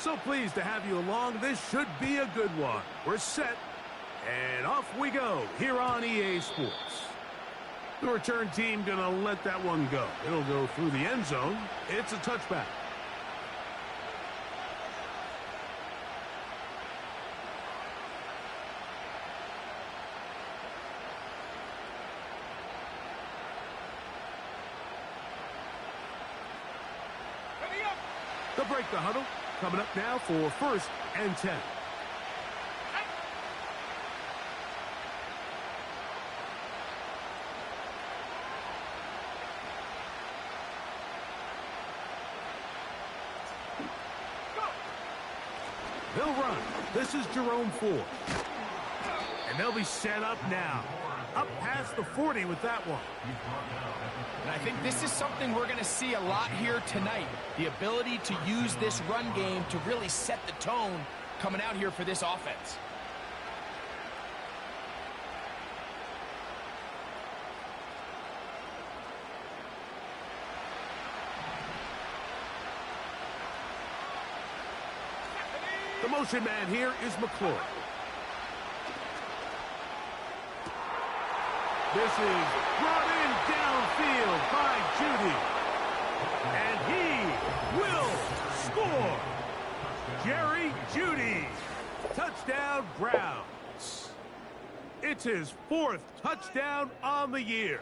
So pleased to have you along. This should be a good one. We're set, and off we go here on EA Sports. The return team going to let that one go. It'll go through the end zone. It's a touchback. They'll break the huddle. Coming up now for 1st and 10. They'll run. This is Jerome Ford. And they'll be set up now. Up past the 40 with that one. And I think this is something we're going to see a lot here tonight. The ability to use this run game to really set the tone coming out here for this offense. The motion man here is McClure. This is brought in downfield by Judy. And he will score. Jerry Judy. Touchdown, Browns. It's his 4th touchdown on the year.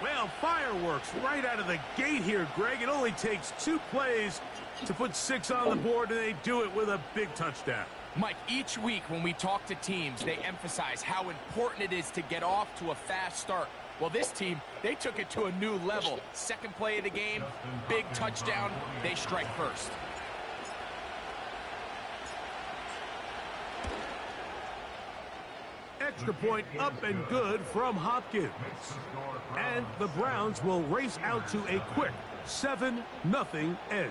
Well, fireworks right out of the gate here, Greg. It only takes 2 plays to put 6 on the board, and they do it with a big touchdown. Mike, each week when we talk to teams, they emphasize how important it is to get off to a fast start. Well, this team, they took it to a new level. 2nd play of the game, big touchdown, they strike first. Extra point up and good from Hopkins. And the Browns will race out to a quick 7-0 edge.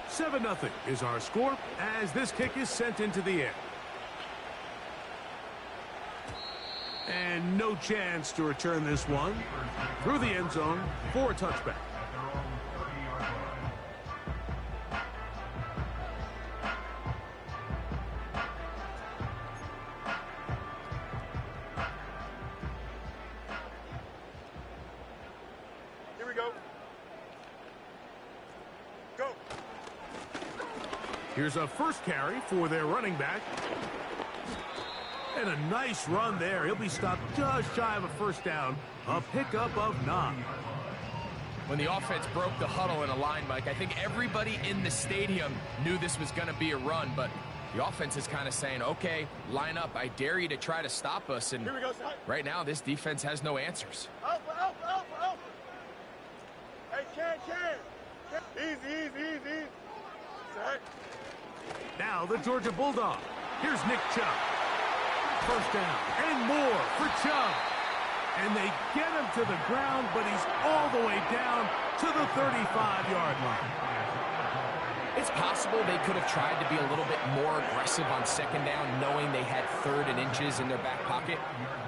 Seven 0 is our score as this kick is sent into the air. And no chance to return this one through the end zone for a touchback. Here we go. Go. Here's a first carry for their running back. And a nice run there. He'll be stopped just shy of a 1st down. A pickup of 9. When the offense broke the huddle in a line, Mike, I think everybody in the stadium knew this was going to be a run, but the offense is kind of saying, okay, line up. I dare you to try to stop us. And Here we go, right now, this defense has no answers. Alpha, alpha, alpha, alpha. Hey, can. Easy. Set. Now the Georgia Bulldog. Here's Nick Chubb. 1st down and more for Chubb. And they get him to the ground, but he's all the way down to the 35-yard line. It's possible they could have tried to be a little bit more aggressive on 2nd down, knowing they had 3rd and inches in their back pocket.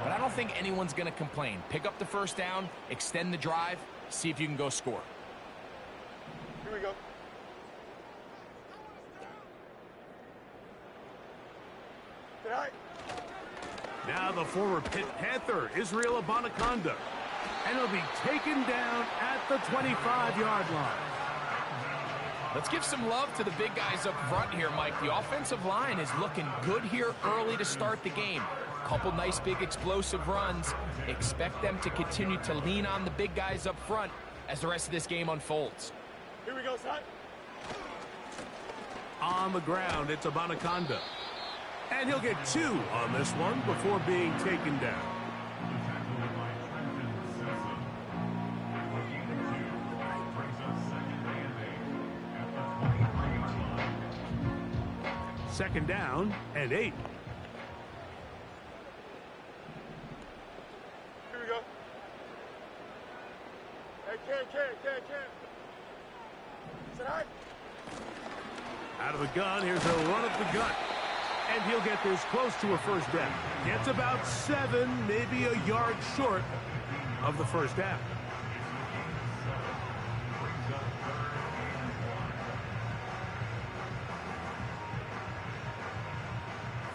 But I don't think anyone's going to complain. Pick up the 1st down, extend the drive, see if you can go score. Here we go. Tonight. Now the former Pitt Panther, Israel Abanaconda. And he'll be taken down at the 25-yard line. Let's give some love to the big guys up front here, Mike. The offensive line is looking good here early to start the game. Couple nice big explosive runs. Expect them to continue to lean on the big guys up front as the rest of this game unfolds. Here we go, son. On the ground, it's Abanaconda. And he'll get 2 on this one before being taken down. Second down and 8. Here we go. Hey, can. Tonight. Out of the gun, here's a run up the gut. And he'll get this close to a first down. Gets about 7, maybe a yard short of the first down.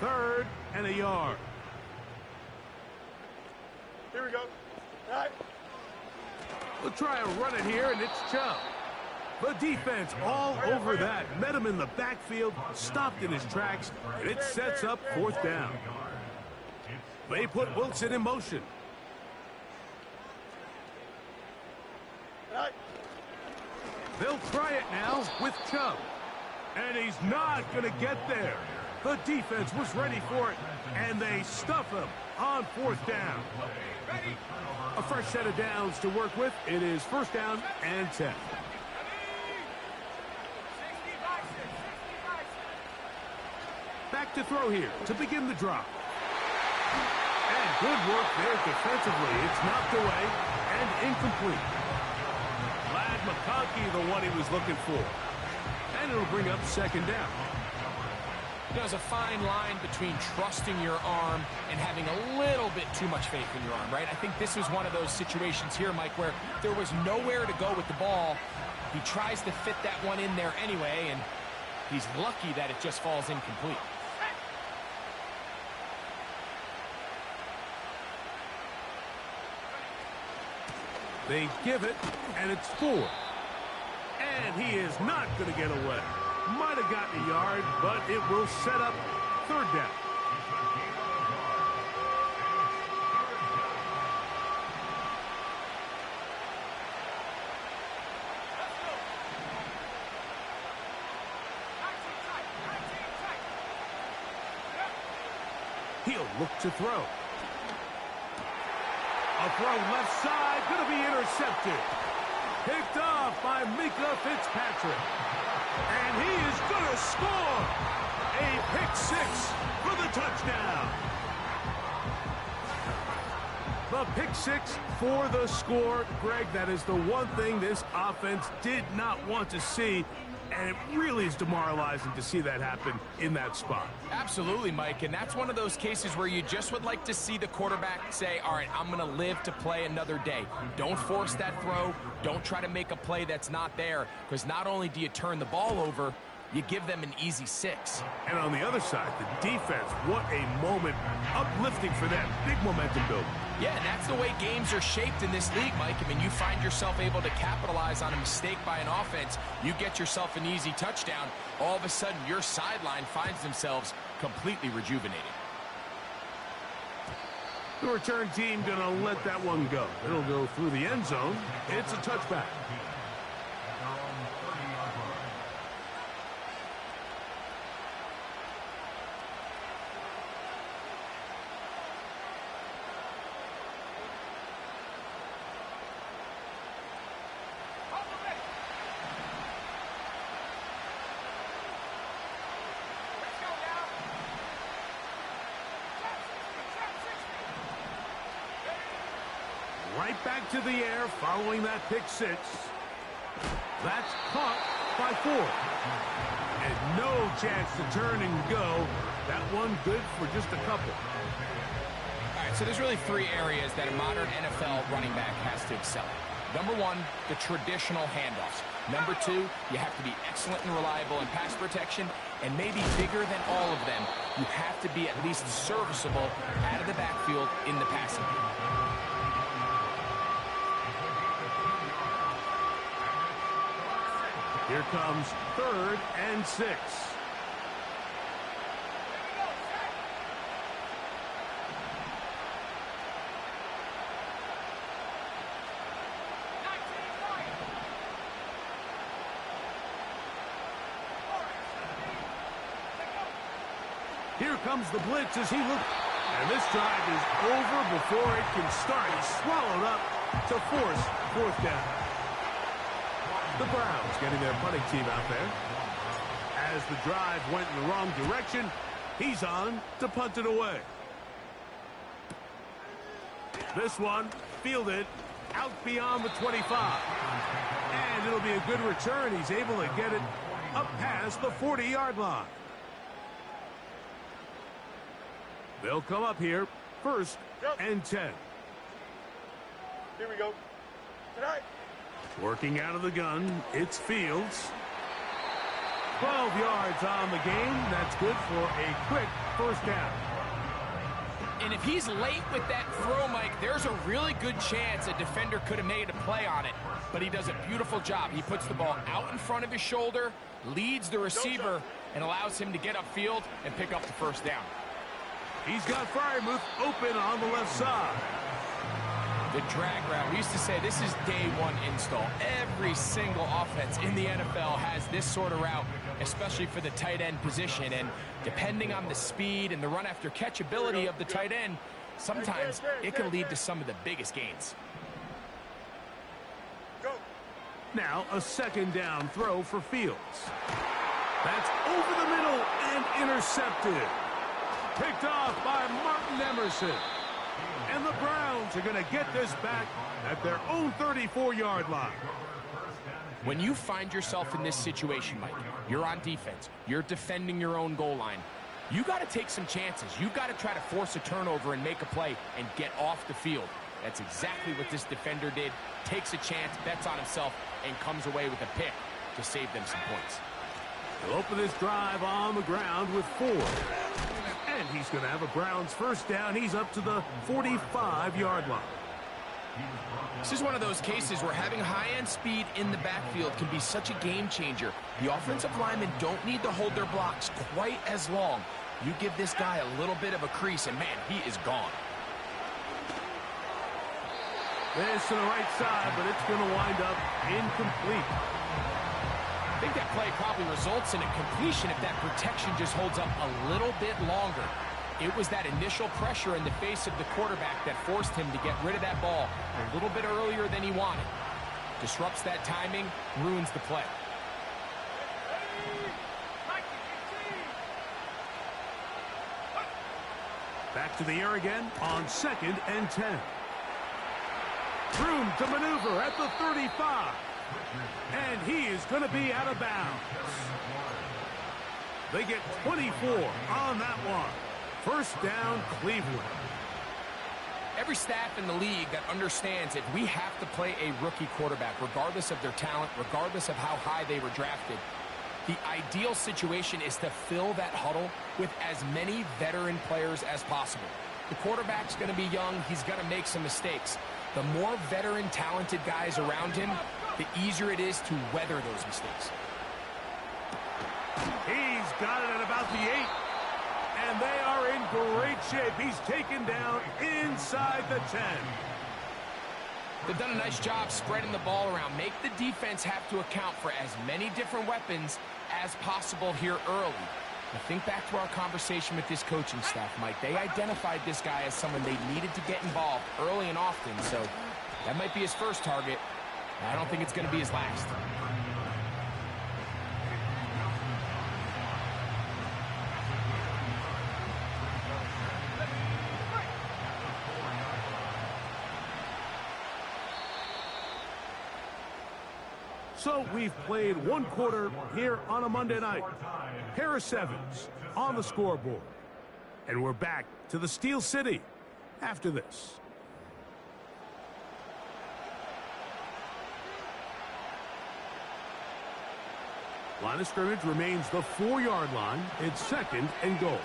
Third and a yard. Here we go. All right. We'll try and run it here, and it's Chubb. The defense all over that. Met him in the backfield, stopped in his tracks, and it sets up fourth down. They put Wilson in motion. All right. They'll try it now with Chubb. And he's not going to get there. The defense was ready for it, and they stuff him on fourth down. A fresh set of downs to work with. It is first down and 10. Back to throw here to begin the drop. And good work there defensively. It's knocked away and incomplete. Glad McConkey the one he was looking for. And it'll bring up second down. There's a fine line between trusting your arm and having a little bit too much faith in your arm, right? I think this was one of those situations here, Mike, where there was nowhere to go with the ball. He tries to fit that one in there anyway, and he's lucky that it just falls incomplete. They give it, and it's 4. And he is not going to get away. Might have gotten a yard, but it will set up third down. He'll look to throw. A throw left side, going to be intercepted. Picked off by Mika Fitzpatrick. And he is going to score. A pick 6 for the touchdown. The pick 6 for the score. Greg, that is the one thing this offense did not want to see. And it really is demoralizing to see that happen in that spot. Absolutely, Mike, and that's one of those cases where you just would like to see the quarterback say, all right, I'm going to live to play another day. Don't force that throw. Don't try to make a play that's not there, because not only do you turn the ball over, you give them an easy 6. And on the other side, the defense, what a moment. Uplifting for them. Big momentum build. Yeah, and that's the way games are shaped in this league, Mike. I mean, you find yourself able to capitalize on a mistake by an offense. You get yourself an easy touchdown. All of a sudden, your sideline finds themselves completely rejuvenated. The return team going to let that one go. It'll go through the end zone. It's a touchback. Right back to the air following that pick 6. That's caught by 4. And no chance to turn and go. That one good for just a couple. All right, so there's really 3 areas that a modern NFL running back has to excel at. Number 1, the traditional handoffs. Number 2, you have to be excellent and reliable in pass protection. And maybe bigger than all of them, you have to be at least serviceable out of the backfield in the passing game. Here comes 3rd and 6. Here comes the blitz as he looks. And this drive is over before it can start. He's swallowed up to force fourth down. The Browns getting their punting team out there. As the drive went in the wrong direction, he's on to punt it away. This one fielded out beyond the 25. And it'll be a good return. He's able to get it up past the 40-yard line. They'll come up here, 1st and 10. Here we go. Tonight. Working out of the gun, it's Fields. 12 yards on the game. That's good for a quick 1st down. And if he's late with that throw, Mike, there's a really good chance a defender could have made a play on it. But he does a beautiful job. He puts the ball out in front of his shoulder, leads the receiver, and allows him to get upfield and pick up the 1st down. He's got Fryermuth open on the left side. The drag route. We used to say this is day one install. Every single offense in the NFL has this sort of route, especially for the tight end position. And depending on the speed and the run after catch ability of the tight end, sometimes it can lead to some of the biggest gains. Go. Now a 2nd down throw for Fields. That's over the middle and intercepted. Picked off by Martin Emerson. And the Browns are going to get this back at their own 34-yard line. When you find yourself in this situation, Mike, you're on defense, you're defending your own goal line, you got to take some chances. You've got to try to force a turnover and make a play and get off the field. That's exactly what this defender did. Takes a chance, bets on himself, and comes away with a pick to save them some points. He'll open this drive on the ground with 4. And he's going to have a Browns 1st down. He's up to the 45-yard line. This is one of those cases where having high-end speed in the backfield can be such a game changer. The offensive linemen don't need to hold their blocks quite as long. You give this guy a little bit of a crease, and man, he is gone. This to the right side, but it's going to wind up incomplete. I think that play probably results in a completion if that protection just holds up a little bit longer. It was that initial pressure in the face of the quarterback that forced him to get rid of that ball a little bit earlier than he wanted. Disrupts that timing, ruins the play. Back to the air again on 2nd and 10. Room to maneuver at the 35. And he is going to be out of bounds. They get 24 on that one. 1st down, Cleveland. Every staff in the league that understands if we have to play a rookie quarterback, regardless of their talent, regardless of how high they were drafted, the ideal situation is to fill that huddle with as many veteran players as possible. The quarterback's going to be young. He's going to make some mistakes. The more veteran, talented guys around him, the easier it is to weather those mistakes. He's got it at about the 8. And they are in great shape. He's taken down inside the 10. They've done a nice job spreading the ball around. Make the defense have to account for as many different weapons as possible here early. Now think back to our conversation with this coaching staff, Mike. They identified this guy as someone they needed to get involved early and often, so that might be his first target. I don't think it's going to be his last. So we've played 1 quarter here on a Monday night. Pair of 7s on the scoreboard. And we're back to the Steel City after this. Line of scrimmage remains the 4-yard line. It's 2nd and goal.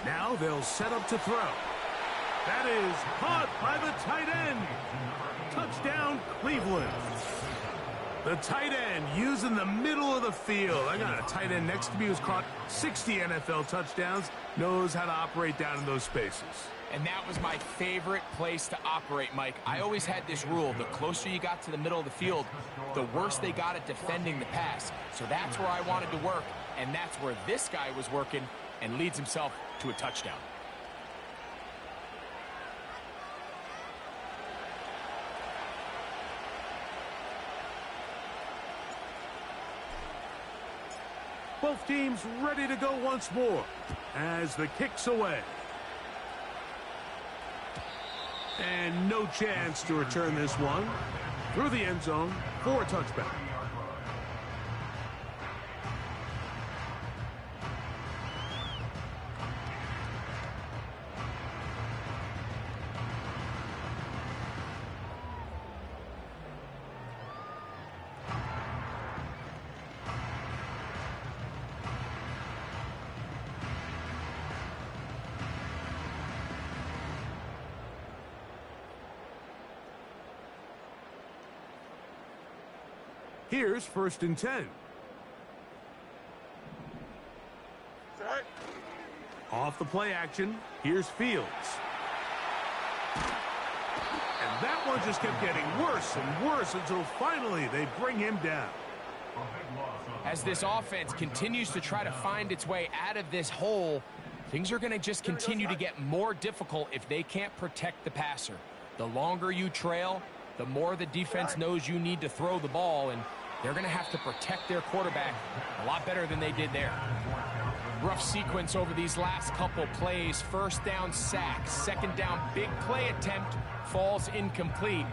Now they'll set up to throw. That is caught by the tight end. Touchdown, Cleveland. The tight end using the middle of the field. I got a tight end next to me who's caught 60 NFL touchdowns, knows how to operate down in those spaces. And that was my favorite place to operate, Mike. I always had this rule. The closer you got to the middle of the field, the worse they got at defending the pass. So that's where I wanted to work, and that's where this guy was working and leads himself to a touchdown. Both teams ready to go once more as the kick's away. And no chance to return this one through the end zone for a touchback. Here's 1st and 10. Set. Off the play action, here's Fields. And that one just kept getting worse and worse until finally they bring him down. As this offense continues to try to find its way out of this hole, things are going to just continue to get more difficult if they can't protect the passer. The longer you trail, the more the defense knows you need to throw the ball, and they're going to have to protect their quarterback a lot better than they did there. Rough sequence over these last couple plays. 1st down sack, 2nd down big play attempt falls incomplete.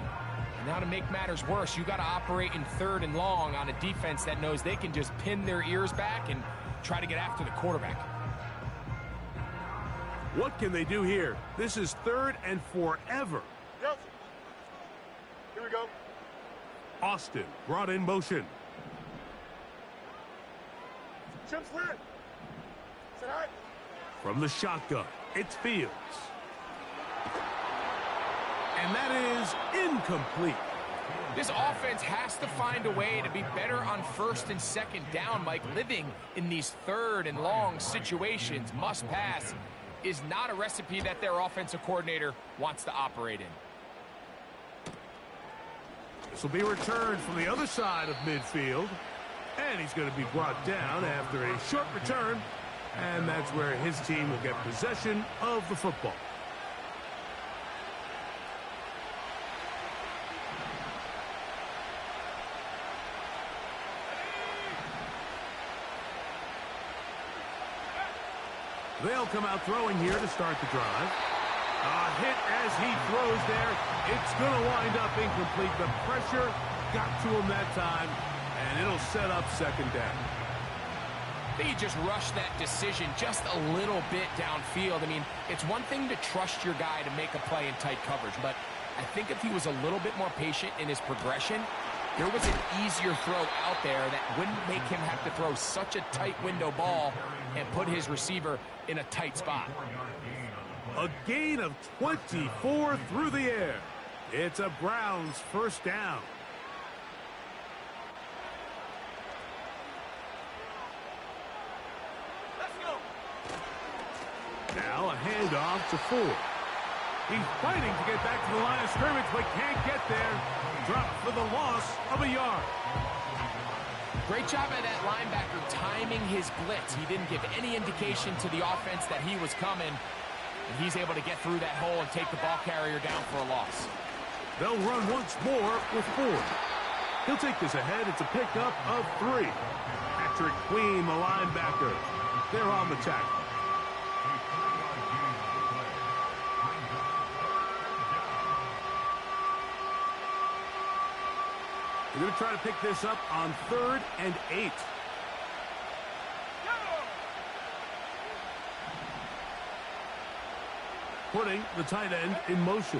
And now to make matters worse, you got to operate in 3rd and long on a defense that knows they can just pin their ears back and try to get after the quarterback. What can they do here? This is 3rd and forever. Yes. Here we go. Austin brought in motion. Chimps lit. Set high. From the shotgun, it's Fields. And that is incomplete. This offense has to find a way to be better on 1st and 2nd down, Mike. Living in these 3rd and long situations, must pass, is not a recipe that their offensive coordinator wants to operate in. This will be returned from the other side of midfield. And he's going to be brought down after a short return. And that's where his team will get possession of the football. They'll come out throwing here to start the drive. A hit as he throws there. It's going to wind up incomplete. The pressure got to him that time, and it'll set up 2nd down. He just rushed that decision just a little bit downfield. I mean, it's one thing to trust your guy to make a play in tight coverage, but I think if he was a little bit more patient in his progression, there was an easier throw out there that wouldn't make him have to throw such a tight window ball and put his receiver in a tight spot. A gain of 24 through the air. It's a Browns 1st down. Let's go. Now a handoff to Ford. He's fighting to get back to the line of scrimmage, but can't get there. Dropped for the loss of a yard. Great job by that linebacker timing his blitz. He didn't give any indication to the offense that he was coming. And he's able to get through that hole and take the ball carrier down for a loss. They'll run once more with Ford. He'll take this ahead. It's a pickup of 3. Patrick Queen, the linebacker. They're on the tackle. They're going to try to pick this up on 3rd and 8. Putting the tight end in motion.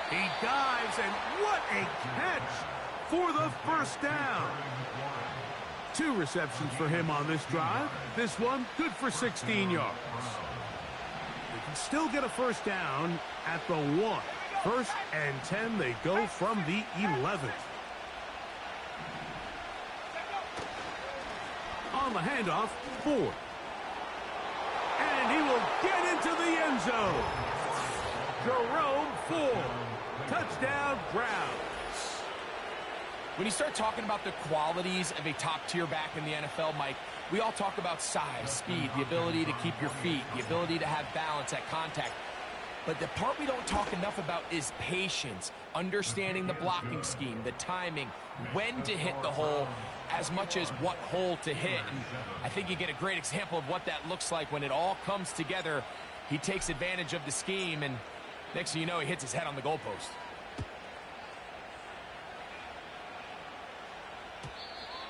He dives, and what a catch for the 1st down. 2 receptions for him on this drive. This one good for 16 yards. They can still get a 1st down at the 1. 1st and 10, they go from the 11th. On the handoff, Ford. And he will get into the end zone. Jerome Ford. Touchdown, Browns. When you start talking about the qualities of a top-tier back in the NFL, Mike, we all talk about size, speed, the ability to keep your feet, the ability to have balance at contact. But the part we don't talk enough about is patience, understanding the blocking scheme, the timing, when to hit the hole, as much as what hole to hit. And I think you get a great example of what that looks like when it all comes together. He takes advantage of the scheme, and next thing you know, he hits his head on the goalpost.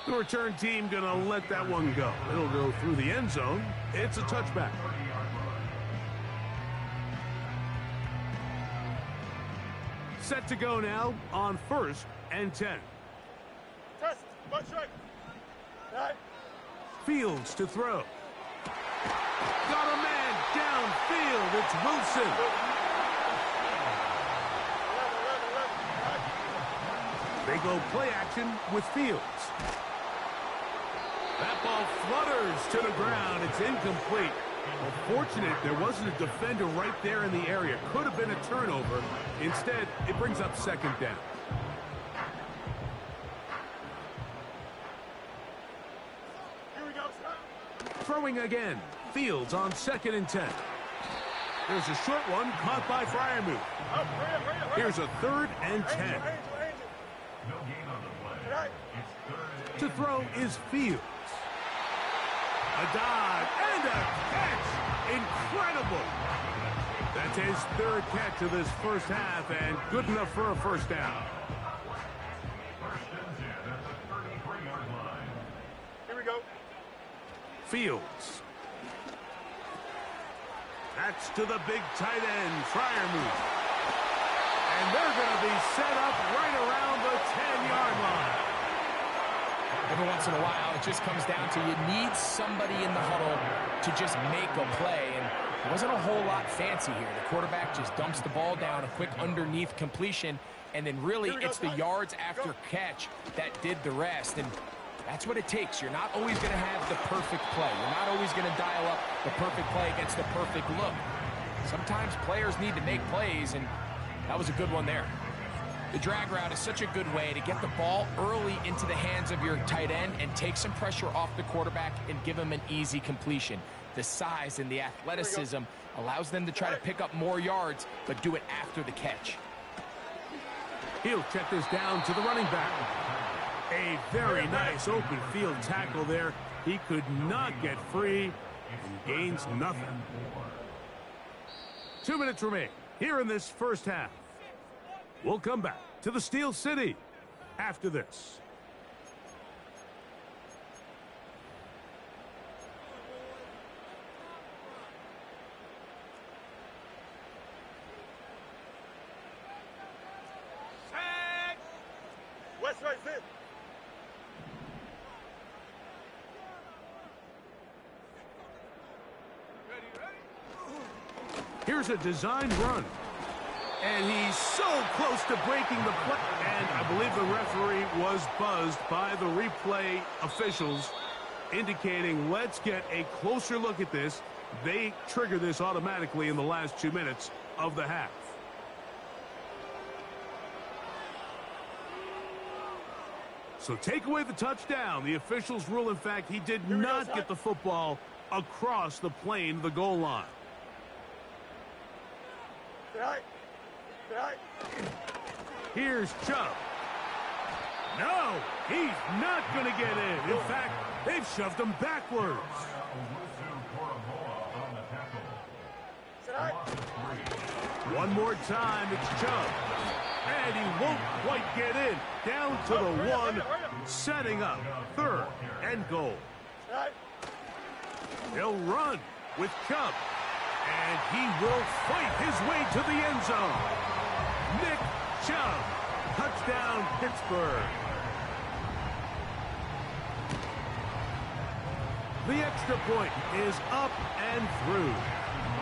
The return team gonna let that one go. It'll go through the end zone. It's a touchback. Set to go now on 1st and 10. Test. One strike. Right. Fields to throw. Got a man downfield. It's Wilson. 11. They go play action with Fields. That ball flutters to the ground. It's incomplete. Well, fortunate there wasn't a defender right there in the area. Could have been a turnover. Instead, it brings up 2nd down. Here we go, sir. Throwing again. Fields on 2nd and 10. There's a short one caught by Fryermuth. Up, hurry up. Here's a 3rd and 10. Angel. Right. To throw is Fields. A dive and a catch. Incredible. That's his 3rd catch of this first half, and good enough for a 1st down. Here we go. Fields. That's to the big tight end, Fryermuth. And they're going to be set up right around the 10-yard line. Every once in a while, it just comes down to you need somebody in the huddle to just make a play. And it wasn't a whole lot fancy here. The quarterback just dumps the ball down, a quick underneath completion, and then really it's the yards after catch that did the rest. And that's what it takes. You're not always going to have the perfect play. You're not always going to dial up the perfect play against the perfect look. Sometimes players need to make plays, and that was a good one there. The drag route is such a good way to get the ball early into the hands of your tight end and take some pressure off the quarterback and give him an easy completion. The size and the athleticism allows them to try to pick up more yards, but do it after the catch. He'll check this down to the running back. A very nice open field tackle there. He could not get free and gains nothing. 2 minutes remain here in this first half. We'll come back to the Steel City after this. West right fit. Here's a designed run. And he's so close to breaking the play. And I believe the referee was buzzed by the replay officials, indicating let's get a closer look at this. They trigger this automatically in the last 2 minutes of the half. So take away the touchdown. The officials rule, in fact, he did not get the football across the plane of the goal line. Right. Here's Chubb. No, he's not going to get in. In fact, they've shoved him backwards. One more time, it's Chubb. And he won't quite get in. Down to the 1, setting up 3rd and goal. He'll run with Chubb. And he will fight his way to the end zone. Nick Chubb. Touchdown, Pittsburgh. The extra point is up and through.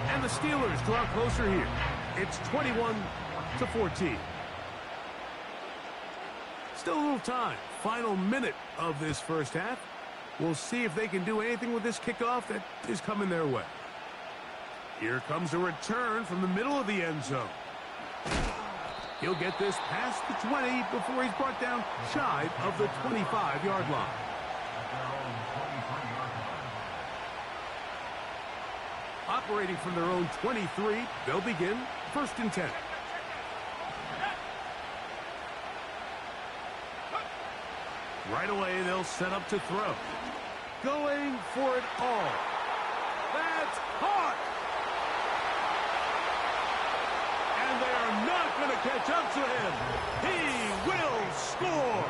And the Steelers draw closer here. It's 21-14. Still a little time. Final minute of this first half. We'll see if they can do anything with this kickoff that is coming their way. Here comes a return from the middle of the end zone. He'll get this past the 20 before he's brought down shy of the 25-yard line. Operating from their own 23, they'll begin 1st and 10. Right away, they'll set up to throw. Going for it all. That's caught! And they're not going to catch up to him. He will score.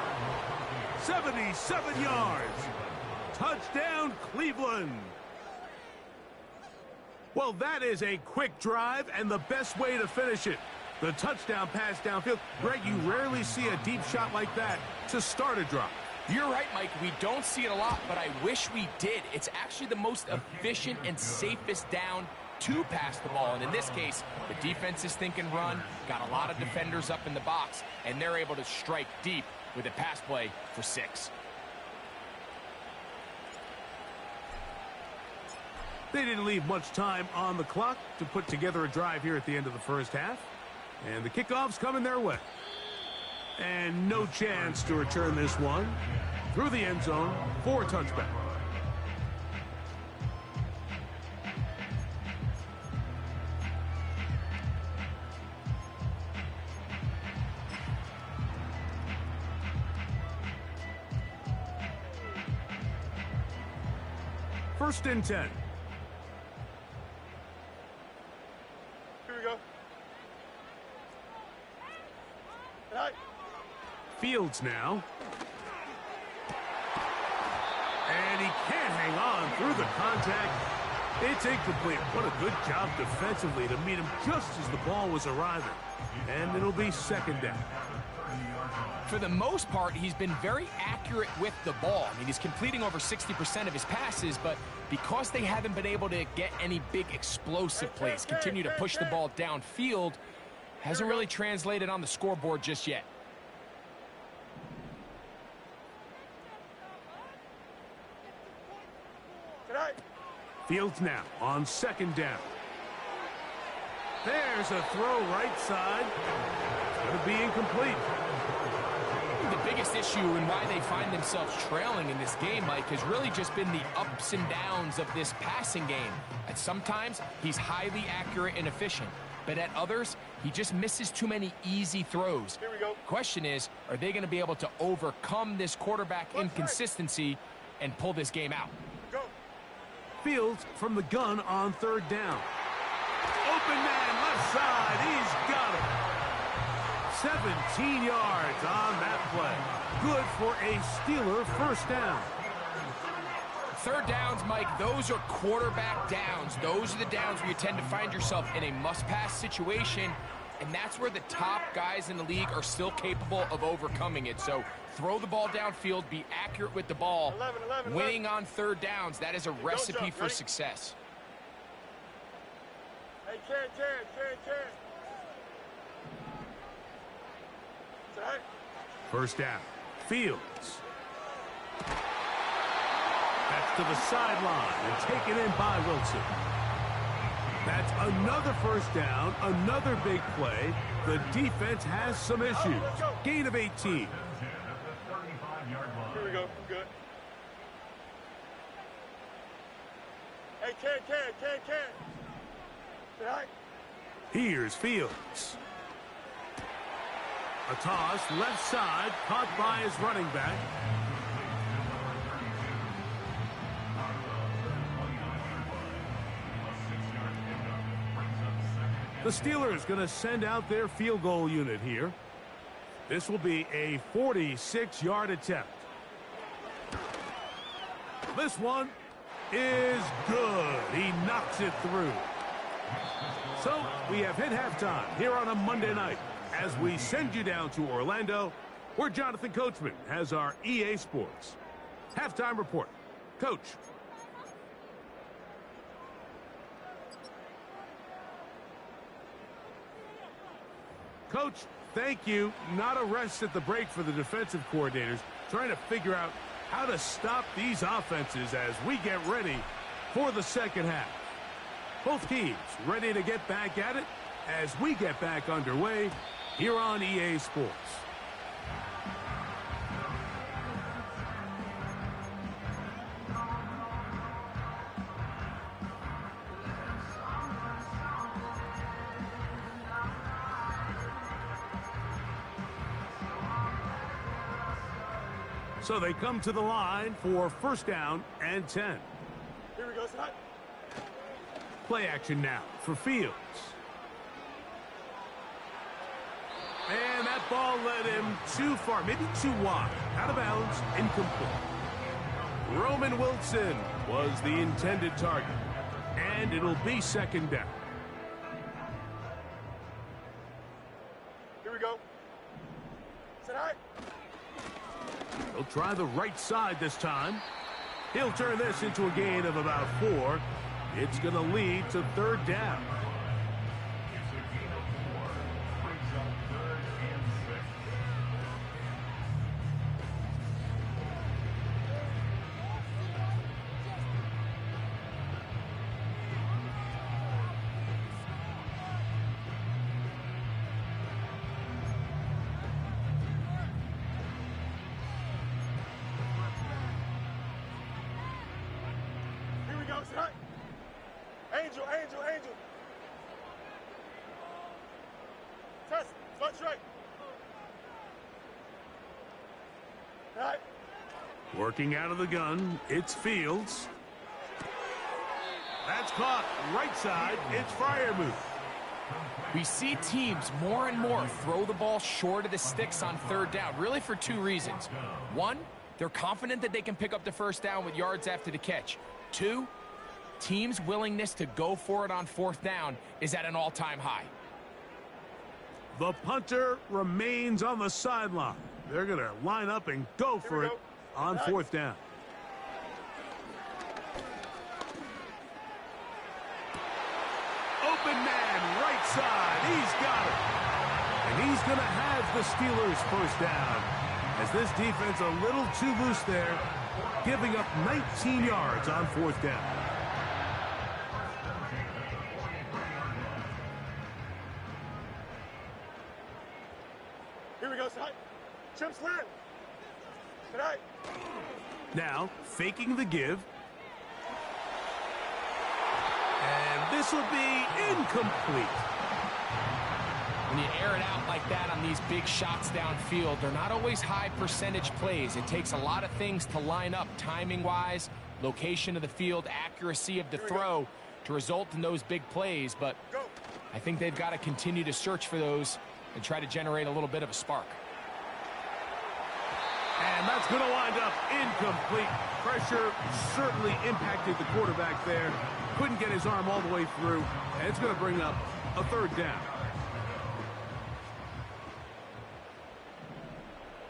77 yards. Touchdown, Cleveland. Well, that is a quick drive and the best way to finish it. The touchdown pass downfield. Greg, you rarely see a deep shot like that to start a drive. You're right, Mike. We don't see it a lot, but I wish we did. It's actually the most efficient and safest down to pass the ball. And in this case, the defense is thinking run, got a lot of defenders up in the box, and they're able to strike deep with a pass play for 6. They didn't leave much time on the clock to put together a drive here at the end of the first half. And the kickoff's coming their way. And no chance to return this one through the end zone for a touchback. First and 10. Here we go. Right. Fields now. And he can't hang on through the contact. It's incomplete. What a good job defensively to meet him just as the ball was arriving. And it'll be second down. For the most part, he's been very accurate with the ball. I mean, he's completing over 60% of his passes, but because they haven't been able to get any big explosive plays, continue to push the ball downfield, hasn't really translated on the scoreboard just yet. Fields now on second down. There's a throw right side. It's going to be incomplete. The biggest issue and why they find themselves trailing in this game, Mike, has really just been the ups and downs of this passing game. At sometimes, he's highly accurate and efficient, but at others, he just misses too many easy throws. Here we go. Question is, are they going to be able to overcome this quarterback inconsistency and pull this game out? Go. Fields from the gun on third down. Open man left side. He's got it. 17 yards on that play. Good for a Steeler first down. Third downs, Mike, those are quarterback downs. Those are the downs where you tend to find yourself in a must-pass situation, and that's where the top guys in the league are still capable of overcoming it. So throw the ball downfield, be accurate with the ball. 11. Winning on third downs, that is a recipe for success. Hey, Ken. It's all right. First down. Fields. That's to the sideline and taken in by Wilson. That's another first down, another big play. The defense has some issues. Gain of 18. Here we go. Good. Hey, Ken. All right. Here's Fields. A toss, left side, caught by his running back. The Steelers going to send out their field goal unit here. This will be a 46-yard attempt. This one is good. He knocks it through. So we have hit halftime here on a Monday night as we send you down to Orlando, where Jonathan Coachman has our EA Sports halftime report. Coach. Coach, thank you. Not a rest at the break for the defensive coordinators, trying to figure out how to stop these offenses as we get ready for the second half. Both teams ready to get back at it as we get back underway here on EA Sports. So they come to the line for first down and 10. Here we go, son. Play action now for Fields. And that ball led him too far, maybe too wide. Out of bounds, incomplete. Roman Wilson was the intended target. And it'll be second down. Here we go. Sit high. He'll try the right side this time. He'll turn this into a gain of about 4. It's going to lead to third down. Angel, angel, angel. Test, flex right. Right. Working out of the gun, it's Fields. That's caught right side. It's Freiermuth. We see teams more and more throw the ball short of the sticks on third down, really for 2 reasons. 1, they're confident that they can pick up the first down with yards after the catch. 2, teams' willingness to go for it on fourth down is at an all-time high. The punter remains on the sideline. They're going to line up and go for it on fourth down. Open man, right side. He's got it. And he's going to have the Steelers first down. As this defense a little too loose there, giving up 19 yards on fourth down. Here we go, side. Chip slant. Tonight. Now, faking the give. And this will be incomplete. When you air it out like that on these big shots downfield, they're not always high percentage plays. It takes a lot of things to line up timing-wise, location of the field, accuracy of the throw to result in those big plays. But I think they've got to continue to search for those and try to generate a little bit of a spark. And that's going to wind up incomplete. Pressure certainly impacted the quarterback there. Couldn't get his arm all the way through. And it's going to bring up a third down.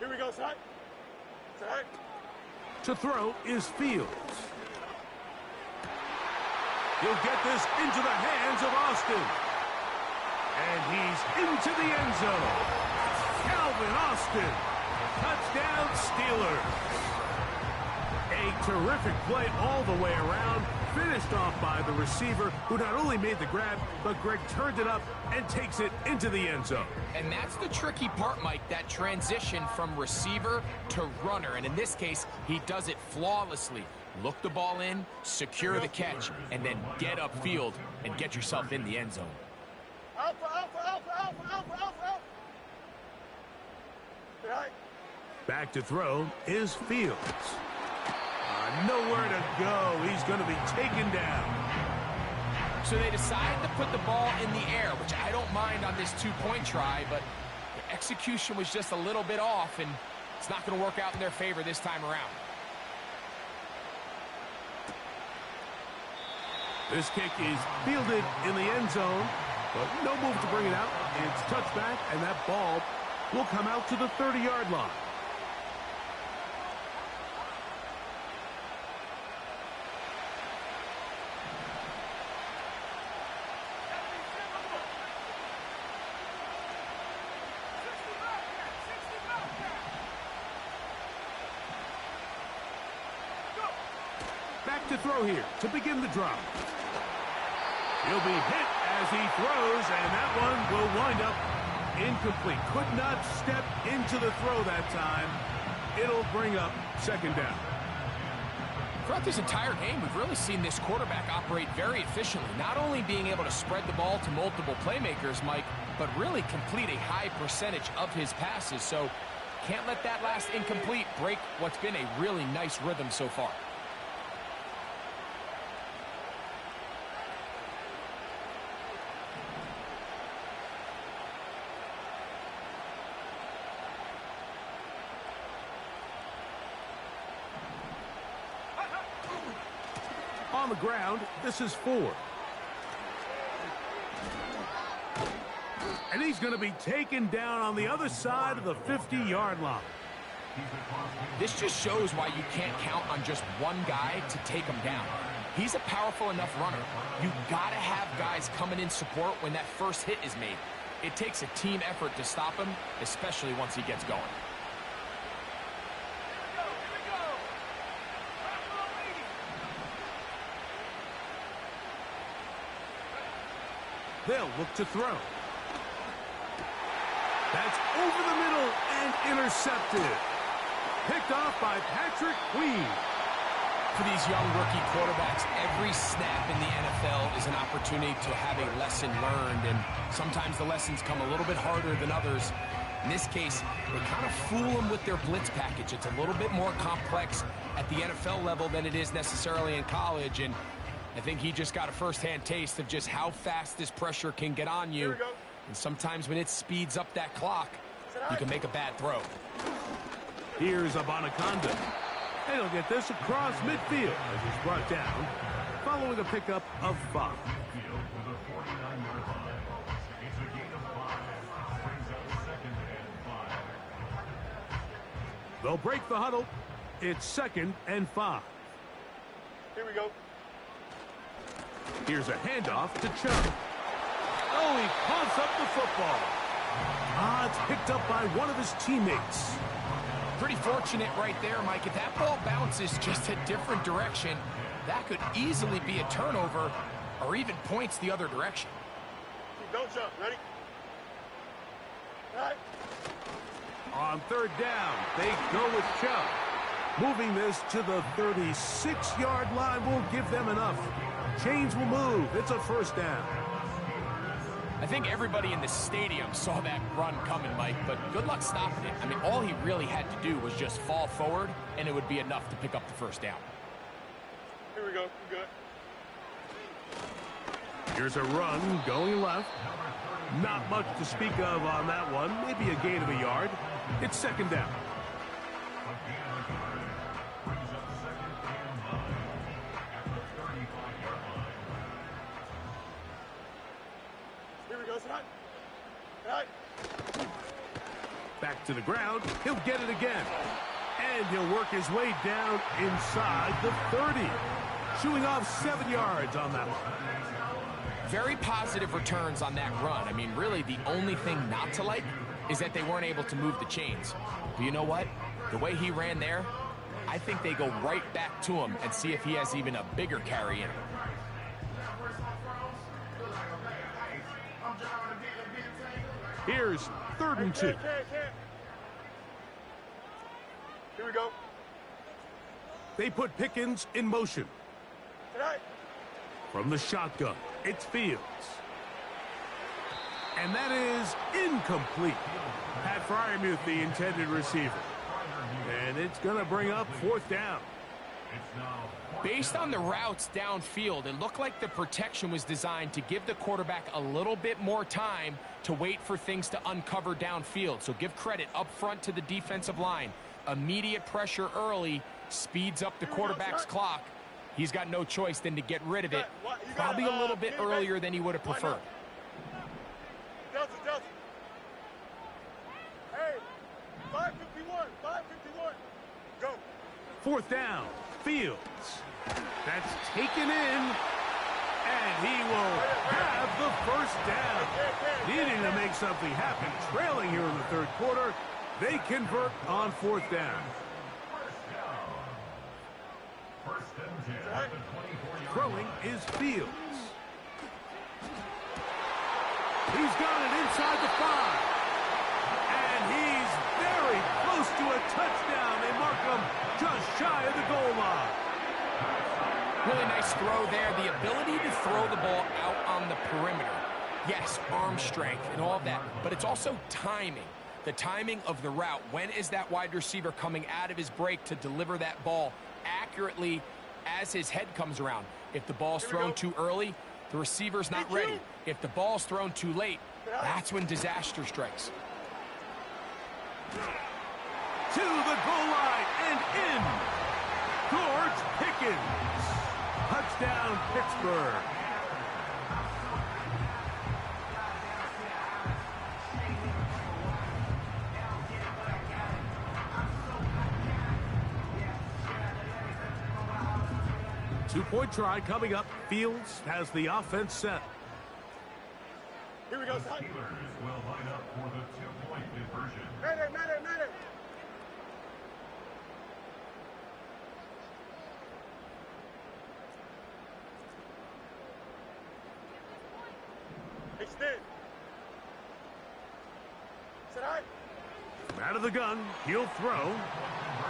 Here we go, side. Side. To throw is Fields. He'll get this into the hands of Austin. And he's into the end zone. Calvin Austin. Touchdown, Steelers. A terrific play all the way around. Finished off by the receiver, who not only made the grab, but Greg turned it up and takes it into the end zone. And that's the tricky part, Mike, that transition from receiver to runner. And in this case, he does it flawlessly. Look the ball in, secure the catch, and then get upfield and get yourself in the end zone. Alpha, alpha, alpha, alpha, alpha, alpha, alpha. Right. Back to throw is Fields. Nowhere to go. He's going to be taken down. So they decide to put the ball in the air, which I don't mind on this two-point try, but the execution was just a little bit off, and it's not going to work out in their favor this time around. This kick is fielded in the end zone, but no move to bring it out. It's touchback, and that ball will come out to the 30-yard line. Back to throw here to begin the drive. He'll be hit as he throws, and that one will wind up incomplete. Could not step into the throw that time. It'll bring up second down. Throughout this entire game, we've really seen this quarterback operate very efficiently, not only being able to spread the ball to multiple playmakers, Mike, but really complete a high percentage of his passes. So can't let that last incomplete break what's been a really nice rhythm so far. On the ground, this is 4. And he's going to be taken down on the other side of the 50-yard line. This just shows why you can't count on just one guy to take him down. He's a powerful enough runner. You got to have guys coming in support when that first hit is made. It takes a team effort to stop him, especially once he gets going. They'll look to throw. That's over the middle and intercepted. Picked off by Patrick Queen. For these young rookie quarterbacks, every snap in the NFL is an opportunity to have a lesson learned, and sometimes the lessons come a little bit harder than others. In this case, they kind of fool them with their blitz package. It's a little bit more complex at the NFL level than it is necessarily in college, and I think he just got a first-hand taste of just how fast this pressure can get on you. And sometimes when it speeds up that clock, you can make a bad throw. Here's Abanaconda. And he'll get this across midfield as he's brought down, following a pickup of 5. They'll break the huddle. It's 2nd and 5. Here we go. Here's a handoff to Chubb. Oh, he coughs up the football. It's picked up by one of his teammates. Pretty fortunate right there, Mike. If that ball bounces just a different direction, that could easily be a turnover or even points the other direction. Don't jump. Ready? All right. On 3rd down, they go with Chubb. Moving this to the 36-yard line will give them enough. Chains will move. It's a 1st down. I think everybody in the stadium saw that run coming, Mike, but good luck stopping it. I mean, all he really had to do was just fall forward, and it would be enough to pick up the 1st down. Here we go. We're good. Here's a run going left. Not much to speak of on that one. Maybe a gain of a yard. It's 2nd down. Back to the ground. He'll get it again. And he'll work his way down inside the 30. Shooing off 7 yards on that one. Very positive returns on that run. I mean, really, the only thing not to like is that they weren't able to move the chains. But you know what? The way he ran there, I think they go right back to him and see if he has even a bigger carry in him. Here's 3rd and 2. Here we go. They put Pickens in motion. Tonight. From the shotgun, it's Fields. And that is incomplete. Pat Freiermuth, the intended receiver. And it's going to bring up 4th down. Based on the routes downfield, it looked like the protection was designed to give the quarterback a little bit more time to wait for things to uncover downfield. So give credit up front to the defensive line. Immediate pressure early speeds up the quarterback's clock. He's got no choice than to get rid of it, probably a little bit earlier than he would have preferred. Delta. Hey, 551. Go. 4th down. Fields. That's taken in. And he will have the 1st down. Needing to make something happen. Trailing here in the 3rd quarter. They convert on 4th down. Throwing is Fields. He's got it inside the 5. And he's very close to a touchdown. They mark him just shy of the goal line. Really nice throw there. The ability to throw the ball out on the perimeter. Yes, arm strength and all of that, but it's also timing. The timing of the route. When is that wide receiver coming out of his break to deliver that ball accurately as his head comes around? If the ball's thrown too early, the receiver's not ready. If the ball's thrown too late, that's when disaster strikes. To the goal line and in. George Pickens. Touchdown, Pittsburgh. Two-point try coming up. Fields has the offense set. Here we go, son. Steelers will line up for the two-point conversion. Madden, Madden, Madden. Extend. Sit high. Out of the gun, he'll throw.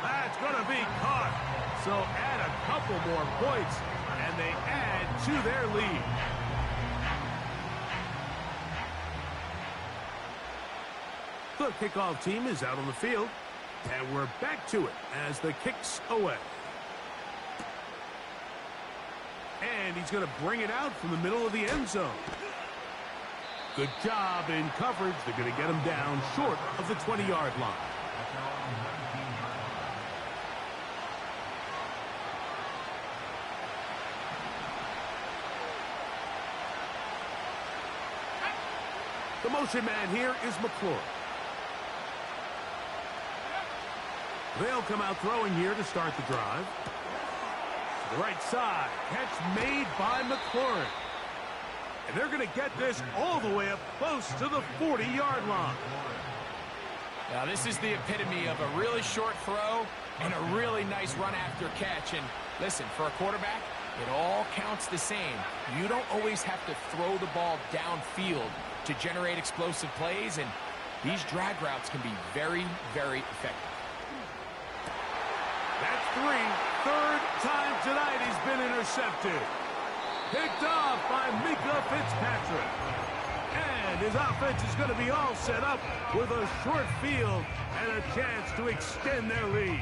That's going to be caught. So add a couple more points, and they add to their lead. The kickoff team is out on the field, and we're back to it as the kick's away. And he's going to bring it out from the middle of the end zone. Good job in coverage. They're going to get him down short of the 20-yard line. The motion man here is McClure. They'll come out throwing here to start the drive. To the right side. Catch made by McClure. And they're going to get this all the way up close to the 40-yard line. Now, this is the epitome of a really short throw and a really nice run after catch. And listen, for a quarterback, it all counts the same. You don't always have to throw the ball downfield to generate explosive plays, and these drag routes can be very, very effective. That's three. Third time tonight he's been intercepted. Picked off by Mika Fitzpatrick. And his offense is going to be all set up with a short field and a chance to extend their lead.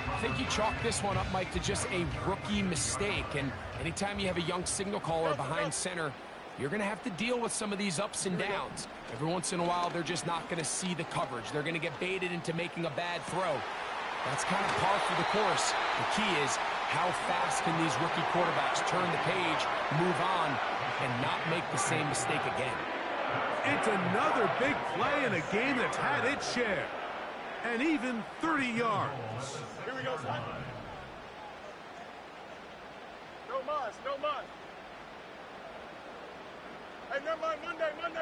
I think you chalk this one up, Mike, to just a rookie mistake. And anytime you have a young signal caller behind center, you're going to have to deal with some of these ups and downs. Every once in a while, they're just not going to see the coverage. They're going to get baited into making a bad throw. That's kind of par for the course. The key is, how fast can these rookie quarterbacks turn the page, move on, and not make the same mistake again? It's another big play in a game that's had its share. And even 30 yards. Here we go, son. No mas, no mas. Hey, never mind,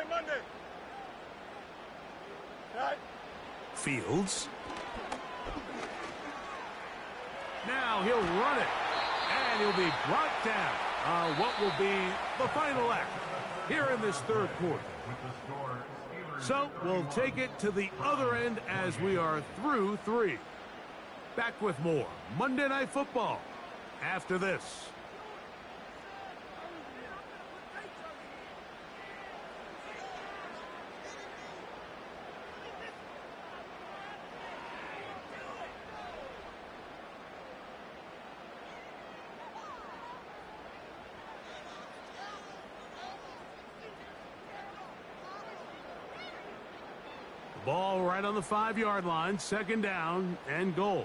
Monday. Right? Fields. Now he'll run it, and he'll be brought down on what will be the final act here in this third quarter. So we'll take it to the other end as we are through three. Back with more Monday Night Football after this. Ball right on the 5-yard line, second down and goal.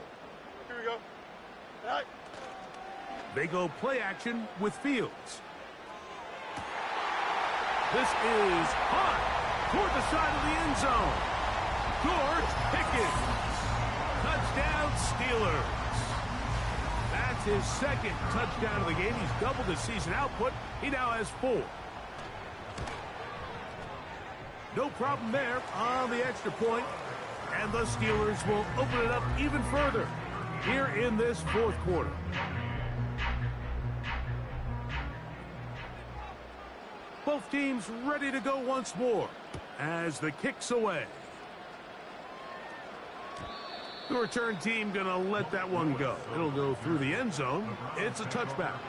Here we go. Right. They go play action with Fields. This is hot toward the side of the end zone. George Pickens. Touchdown Steelers. That's his second touchdown of the game. He's doubled his season output. He now has 4. No problem there on the extra point. And the Steelers will open it up even further here in this fourth quarter. Both teams ready to go once more as the kick's away. The return team going to let that one go. It'll go through the end zone. It's a touchback.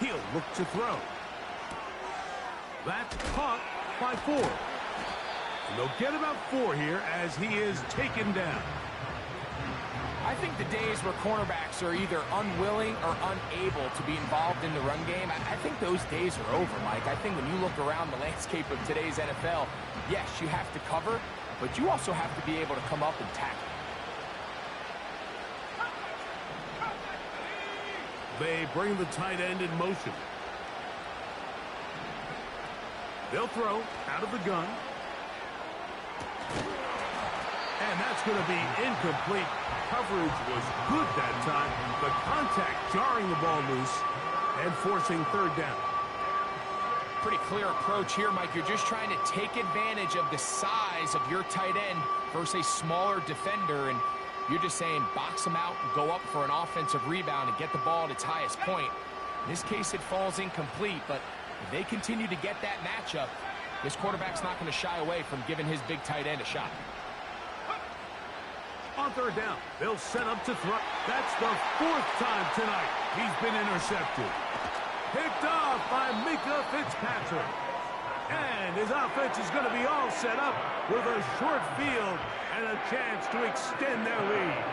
He'll look to throw. That's caught by 4. And they'll get about 4 here as he is taken down. I think the days where cornerbacks are either unwilling or unable to be involved in the run game, I think those days are over, Mike. I think when you look around the landscape of today's NFL, yes, you have to cover, but you also have to be able to come up and tackle. They bring the tight end in motion. They'll throw out of the gun. And that's going to be incomplete. Coverage was good that time. The contact jarring the ball loose and forcing 3rd down. Pretty clear approach here, Mike. You're just trying to take advantage of the size of your tight end versus a smaller defender, and you're just saying box him out and go up for an offensive rebound and get the ball at its highest point. In this case, it falls incomplete, but if they continue to get that matchup, this quarterback's not going to shy away from giving his big tight end a shot. On 3rd down, they'll set up to throw. That's the 4th time tonight he's been intercepted. Picked off by Mika Fitzpatrick. And his offense is going to be all set up with a short field and a chance to extend their lead.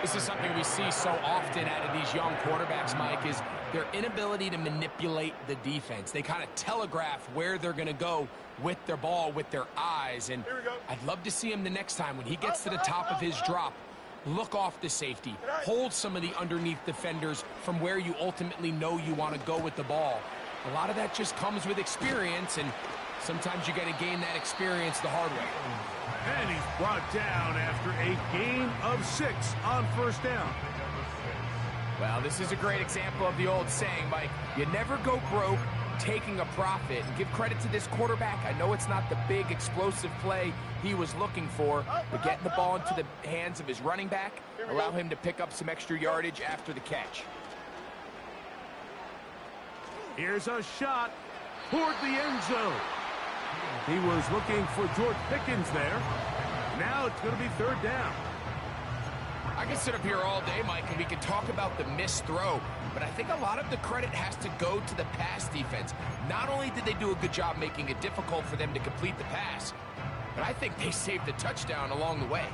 This is something we see so often out of these young quarterbacks, Mike, is their inability to manipulate the defense. They kind of telegraph where they're going to go with their ball, with their eyes. And I'd love to see him the next time when he gets to the top of his drop, look off the safety, hold some of the underneath defenders from where you ultimately know you want to go with the ball. A lot of that just comes with experience, and sometimes you got to gain that experience the hard way. And he's brought down after a gain of 6 on 1st down. Well, this is a great example of the old saying, Mike. You never go broke taking a profit. And give credit to this quarterback. I know it's not the big explosive play he was looking for, but getting the ball into the hands of his running back, allow him to pick up some extra yardage after the catch. Here's a shot toward the end zone. He was looking for George Pickens there. Now it's going to be 3rd down. I can sit up here all day, Mike, and we can talk about the missed throw, but I think a lot of the credit has to go to the pass defense. Not only did they do a good job making it difficult for them to complete the pass, but I think they saved a touchdown along the way.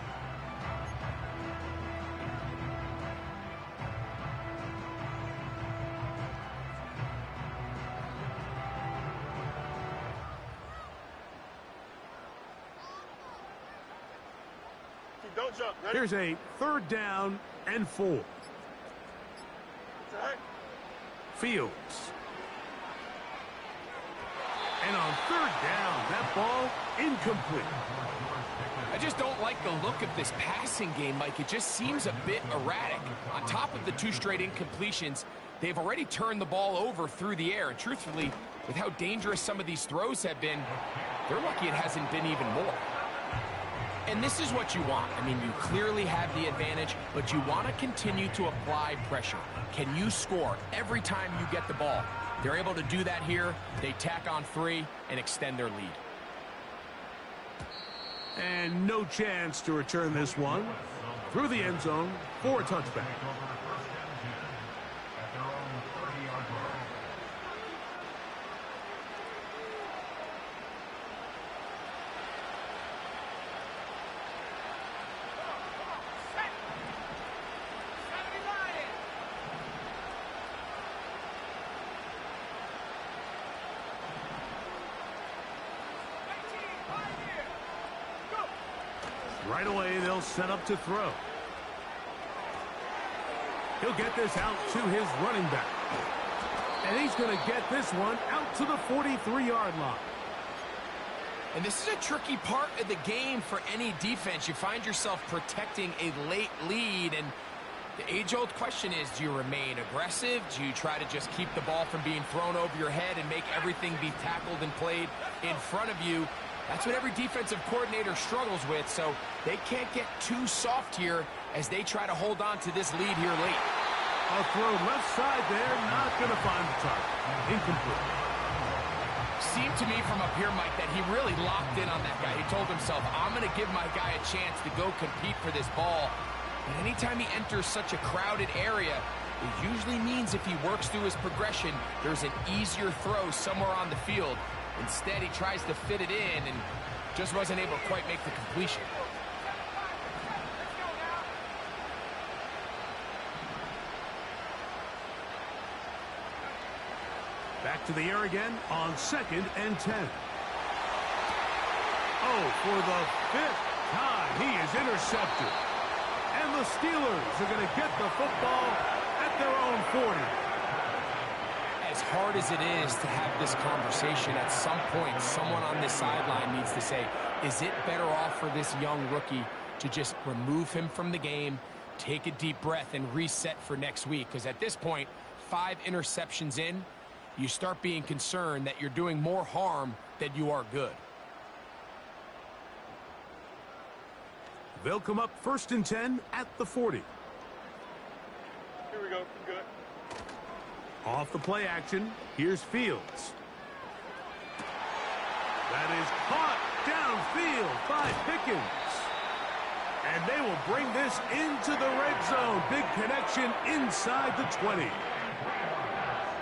Don't jump. Ready? Here's a 3rd down and 4. Right. Fields. And on 3rd down, that ball incomplete. I just don't like the look of this passing game, Mike. It just seems a bit erratic. On top of the 2 straight incompletions, they've already turned the ball over through the air. And truthfully, with how dangerous some of these throws have been, they're lucky it hasn't been even more. And this is what you want. I mean, you clearly have the advantage, but you want to continue to apply pressure. Can you score every time you get the ball? They're able to do that here. They tack on 3 and extend their lead. And no chance to return this one. Through the end zone for a touchback. Right away, they'll set up to throw. He'll get this out to his running back. And he's going to get this one out to the 43-yard line. And this is a tricky part of the game for any defense. You find yourself protecting a late lead, and the age-old question is, do you remain aggressive? Do you try to just keep the ball from being thrown over your head and make everything be tackled and played in front of you? That's what every defensive coordinator struggles with, so they can't get too soft here as they try to hold on to this lead here late. A throw left side there, not going to find the target. Incomplete. Seemed to me from up here, Mike, that he really locked in on that guy. He told himself, I'm going to give my guy a chance to go compete for this ball. But anytime he enters such a crowded area, It usually means if he works through his progression, there's an easier throw somewhere on the field. Instead, he tries to fit it in and just wasn't able to quite make the completion. Back to the air again on 2nd and 10. Oh, for the 5th time, he is intercepted. And the Steelers are going to get the football at their own 40. As hard as it is to have this conversation, at some point, someone on this sideline needs to say, is it better off for this young rookie to just remove him from the game, take a deep breath, and reset for next week? Because at this point, 5 interceptions in, you start being concerned that you're doing more harm than you are good. They'll come up 1st and 10 at the 40. Here we go. Good. Off the play action, here's Fields. That is caught downfield by Pickens. And they will bring this into the red zone. Big connection inside the 20.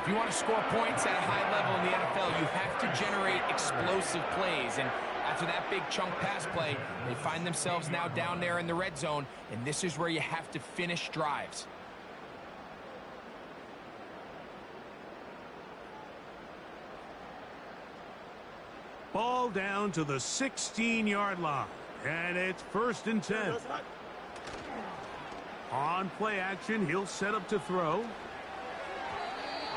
If you want to score points at a high level in the NFL, you have to generate explosive plays. And after that big chunk pass play, they find themselves now down there in the red zone, and this is where you have to finish drives. Ball down to the 16-yard line, and it's 1st and 10. On play action, he'll set up to throw.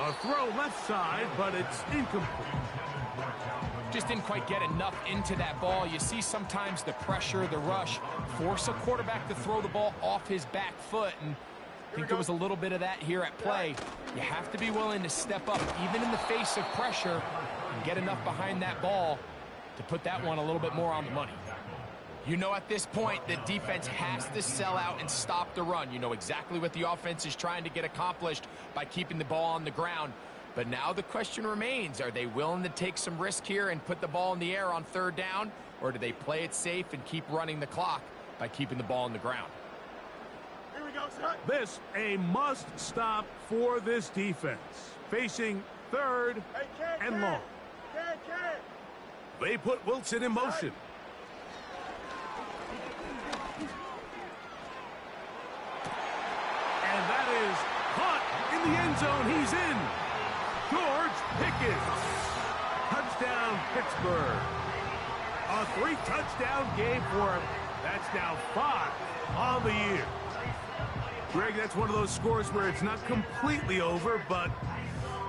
A throw left side, but it's incomplete. Just didn't quite get enough into that ball. You see sometimes the pressure, the rush, force a quarterback to throw the ball off his back foot, and I think there was a little bit of that here at play. You have to be willing to step up, even in the face of pressure, and get enough behind that ball to put that one a little bit more on the money. You know at this point the defense has to sell out and stop the run. You know exactly what the offense is trying to get accomplished by keeping the ball on the ground. But now the question remains, are they willing to take some risk here and put the ball in the air on 3rd down? Or do they play it safe and keep running the clock by keeping the ball on the ground? Here we go, son. This a must stop for this defense. Facing 3rd and long. They put Wilson in motion. And that is caught in the end zone. He's in. George Pickens. Touchdown, Pittsburgh. A 3-touchdown game for him. That's now 5 on the year. Greg, that's one of those scores where it's not completely over, but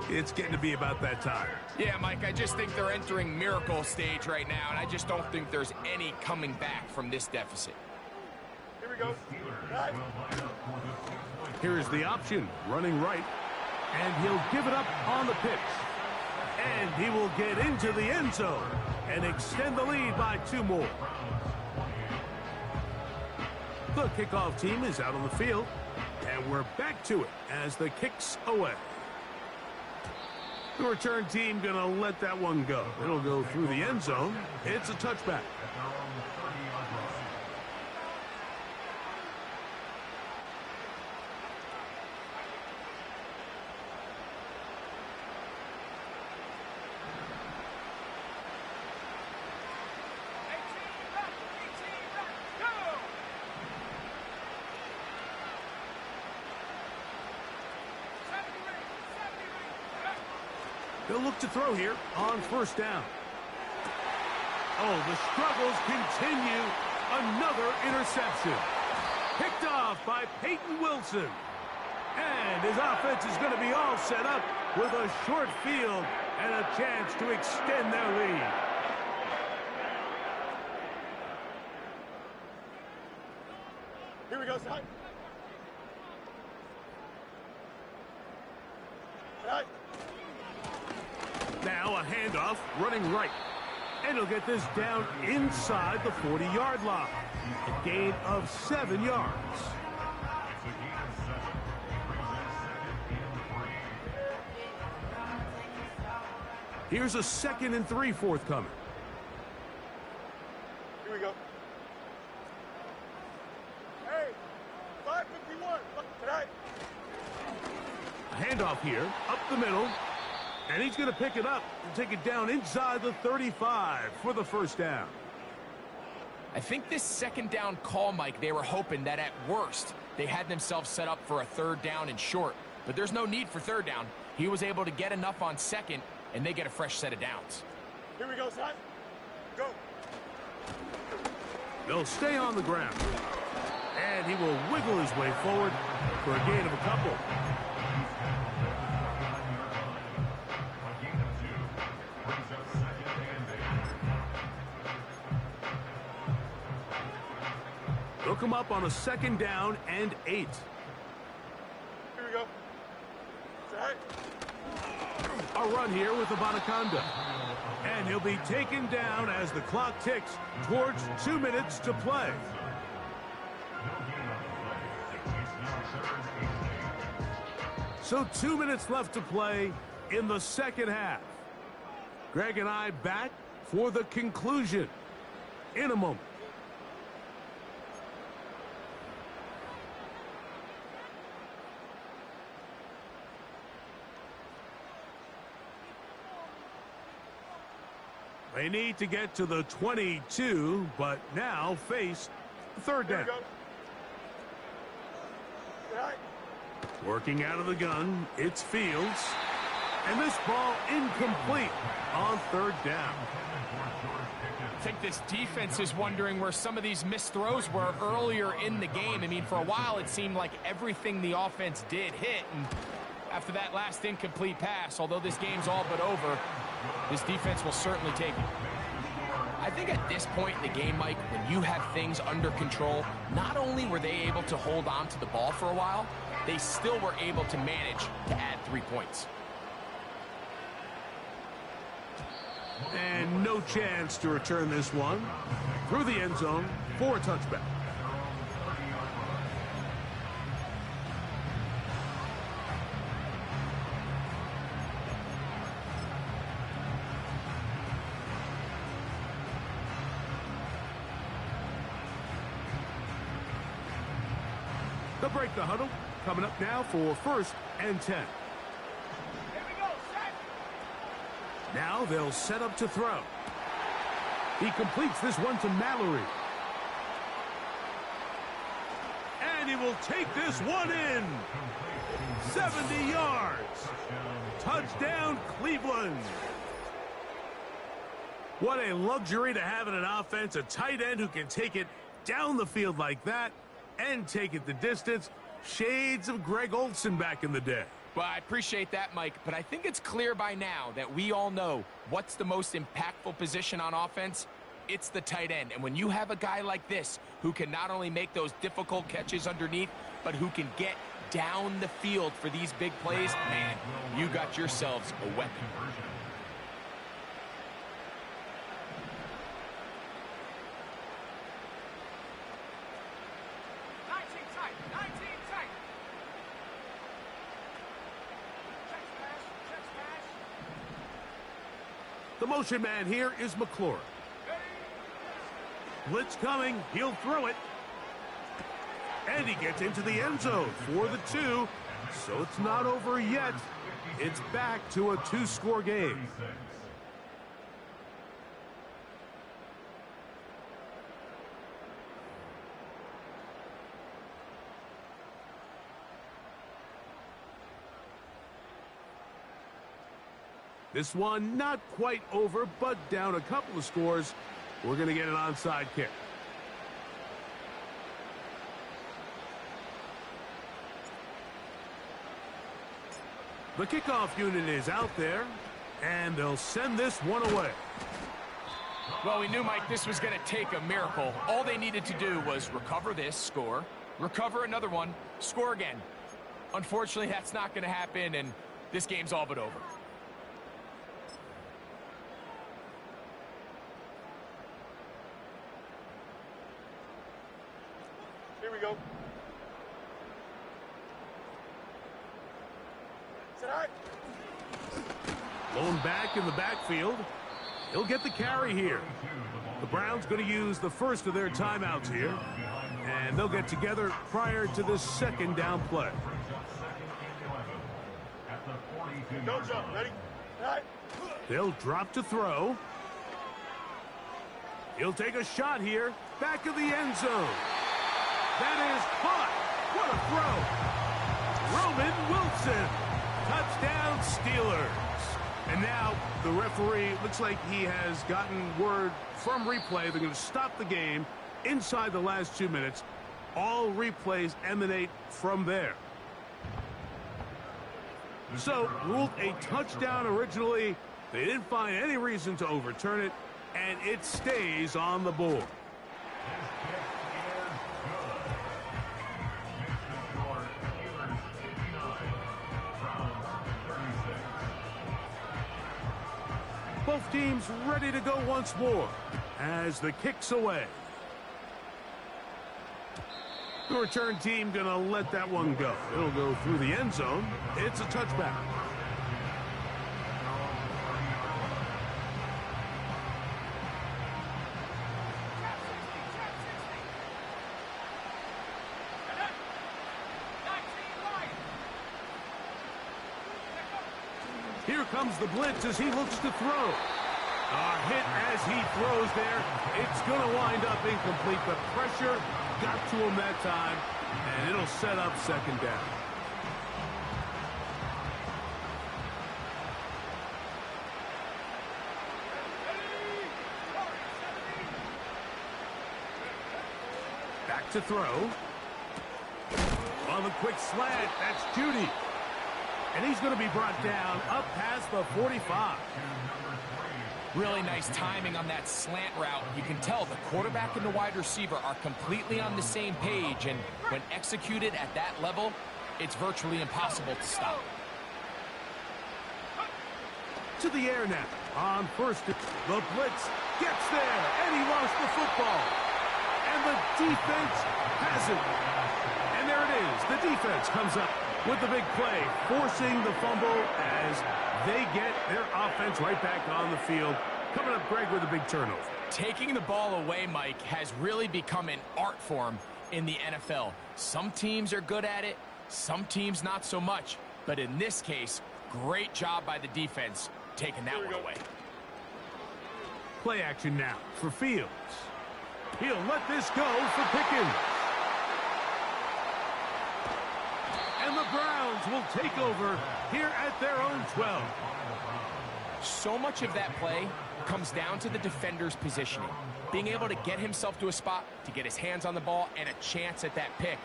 it's getting to be about that time. Yeah, Mike, I just think they're entering miracle stage right now, and I just don't think there's any coming back from this deficit. Here we go. Here's the option, running right, and he'll give it up on the pitch. And he will get into the end zone and extend the lead by 2 more. The kickoff team is out on the field, and we're back to it as the kick's away. The return team going to let that one go. It'll go through the end zone. It's a touchback. They'll look to throw here on 1st down. Oh, the struggles continue. Another interception. Picked off by Peyton Wilson. And his offense is going to be all set up with a short field and a chance to extend their lead. Here we go, son. Now a handoff, running right. And he'll get this down inside the 40-yard line. A gain of 7 yards. Here's a 2nd and 3 forthcoming. Here we go. Hey, 551. Tonight. Handoff here, up the middle. And he's going to pick it up and take it down inside the 35 for the first down. I think this second down call, Mike, they were hoping that at worst they had themselves set up for a third down and short. But there's no need for third down. He was able to get enough on second, and they get a fresh set of downs. Here we go, son. Go. They'll stay on the ground. And he will wiggle his way forward for a gain of a couple. They'll come up on a second down and 8. Here we go. Set. A run here with Abanaconda. And he'll be taken down as the clock ticks towards 2 minutes to play. So 2 minutes left to play in the second half. Greg and I back for the conclusion in a moment. They need to get to the 22, but now face third down. Working out of the gun, it's Fields. And this ball incomplete on third down. I think this defense is wondering where some of these missed throws were earlier in the game. I mean, for a while it seemed like everything the offense did hit, and after that last incomplete pass, although this game's all but over, this defense will certainly take it. I think at this point in the game, Mike, when you have things under control, not only were they able to hold on to the ball for a while, they still were able to manage to add 3 points. And no chance to return this one through the end zone for a touchback. They'll break the huddle. Coming up now for 1st and 10. Here we go, set. Now they'll set up to throw. He completes this one to Mallory. And he will take this one in. 70 yards. Touchdown, Cleveland. What a luxury to have in an offense, a tight end who can take it down the field like that and take it the distance. Shades of Greg Olsen back in the day. Well, I appreciate that, Mike, but I think it's clear by now that we all know what's the most impactful position on offense. It's the tight end. And when you have a guy like this who can not only make those difficult catches underneath, but who can get down the field for these big plays, man, you got yourselves a weapon. The motion man here is McLaurin. Blitz coming. He'll throw it. And he gets into the end zone for the 2. So it's not over yet. It's back to a 2-score game. This one not quite over, but down a couple of scores. We're going to get an onside kick. The kickoff unit is out there, and they'll send this one away. Well, we knew, Mike, this was going to take a miracle. All they needed to do was recover this, score, recover another one, score again. Unfortunately, that's not going to happen, and this game's all but over. Here we go. Set high. Blown back in the backfield. He'll get the carry here. The Browns going to use the first of their timeouts here. And they'll get together prior to this second down play. No jump. Ready? All right. They'll drop to throw. He'll take a shot here. Back of the end zone. That is caught. What a throw. Roman Wilson. Touchdown Steelers. And now the referee, looks like he has gotten word from replay. They're going to stop the game inside the last 2 minutes. All replays emanate from there. So, ruled a touchdown originally. They didn't find any reason to overturn it, and it stays on the board. Both teams ready to go once more as the kick's away. The return team going to let that one go. It'll go through the end zone. It's a touchback. Here comes the blitz as he looks to throw. A hit as he throws there. It's going to wind up incomplete. The pressure got to him that time, and it'll set up second down. Back to throw. On the quick slant, that's Judy. And he's going to be brought down up past the 45. Really nice timing on that slant route. You can tell the quarterback and the wide receiver are completely on the same page, and when executed at that level, it's virtually impossible to stop. To the air now. On first, the blitz gets there, and he lost the football. And the defense has it. And there it is. The defense comes up with the big play, forcing the fumble as they get their offense right back on the field. Coming up, Greg, with a big turnover. Taking the ball away, Mike, has really become an art form in the NFL. Some teams are good at it, some teams not so much. But in this case, great job by the defense taking that one away. Play action now for Fields. He'll let this go for Pickens. And the Browns will take over here at their own 12. So much of that play comes down to the defender's positioning. Being able to get himself to a spot, to get his hands on the ball, and a chance at that pick.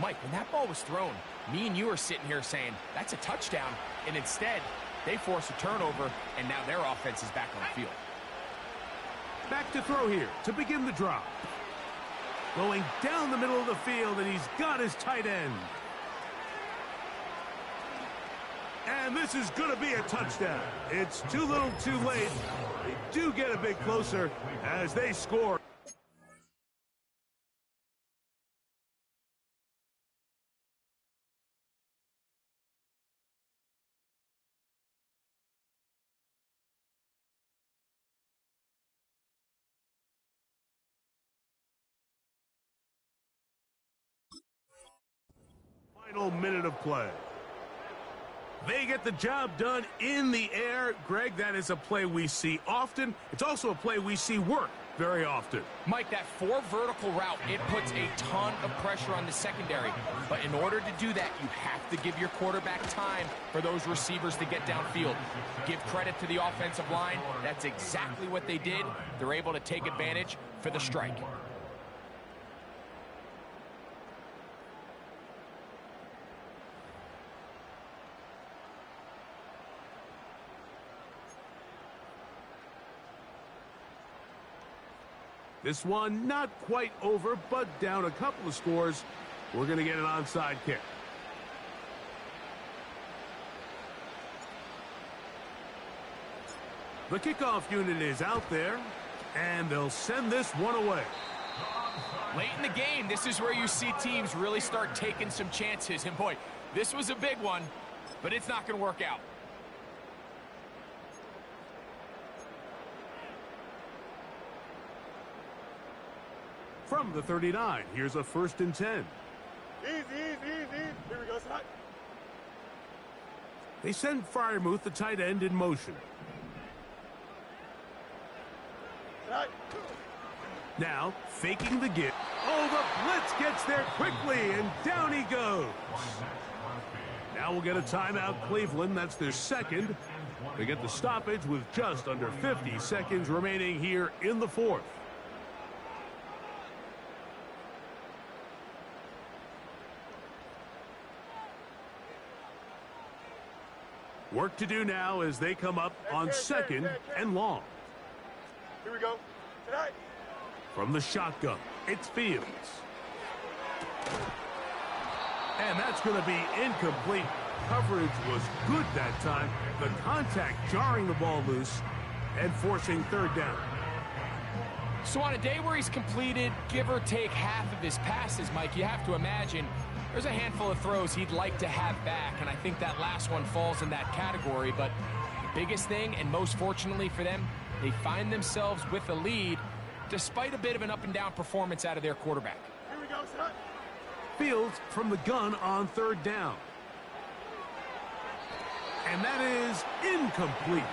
Mike, when that ball was thrown, me and you are sitting here saying, that's a touchdown. And instead, they force a turnover, and now their offense is back on the field. Back to throw here to begin the drop. Going down the middle of the field, and he's got his tight end. And this is going to be a touchdown. It's too little too late. They do get a bit closer as they score. Final minute of play. They get the job done in the air. Greg, that is a play we see often. It's also a play we see work very often. Mike, that 4 vertical route, it puts a ton of pressure on the secondary. But in order to do that, you have to give your quarterback time for those receivers to get downfield. Give credit to the offensive line. That's exactly what they did. They're able to take advantage for the strike. This one not quite over, but down a couple of scores. We're going to get an onside kick. The kickoff unit is out there, and they'll send this one away. Late in the game, this is where you see teams really start taking some chances. And boy, this was a big one, but it's not going to work out. From the 39, here's a 1st and 10. Easy. Here we go, son. They send Fryermuth, the tight end, in motion. Right. Now, faking the give. Oh, the blitz gets there quickly, and down he goes. Now we'll get a timeout, Cleveland. That's their second. They get the stoppage with just under 50 seconds remaining here in the fourth. Work to do now as they come up on second and long. Here we go. Tonight. From the shotgun, it's Fields. And that's going to be incomplete. Coverage was good that time. The contact jarring the ball loose and forcing third down. So on a day where he's completed, give or take half of his passes, Mike, you have to imagine there's a handful of throws he'd like to have back, and I think that last one falls in that category. But the biggest thing, and most fortunately for them, they find themselves with a lead despite a bit of an up-and-down performance out of their quarterback. Here we go, son. Fields from the gun on third down. And that is incomplete.